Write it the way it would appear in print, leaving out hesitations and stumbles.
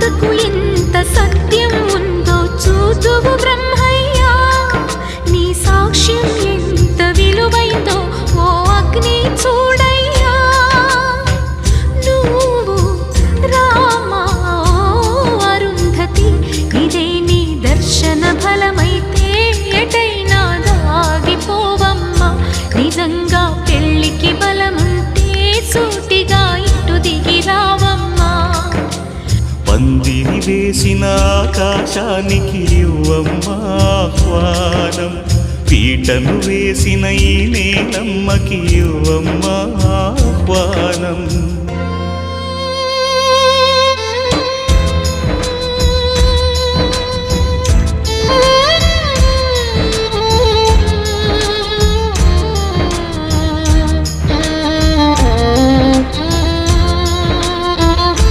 మాటకు ఎంత సత్యం ఉందో చూతువు బ్రహ్మయ్యా. నీ సాక్ష్యం ఎంత విలువైందో ఓ అగ్ని చూడయ్యా. నువ్వు రామా అరుంధతి, ఇదే నీ దర్శన ఫలమైతే ఎటైనా దాగిపోవమ్మా. నిజంగా పెళ్ళికి బలముంటే సూటిగా ఇటు దిగి రావమ్మా. పందిరి వేసిన ఆకాశానికి ఇవ్వమ్మా ఆహ్వానం, పీటను వేసిన ఈ నేలమ్మకి ఇవ్వమ్మా ఆహ్వానం.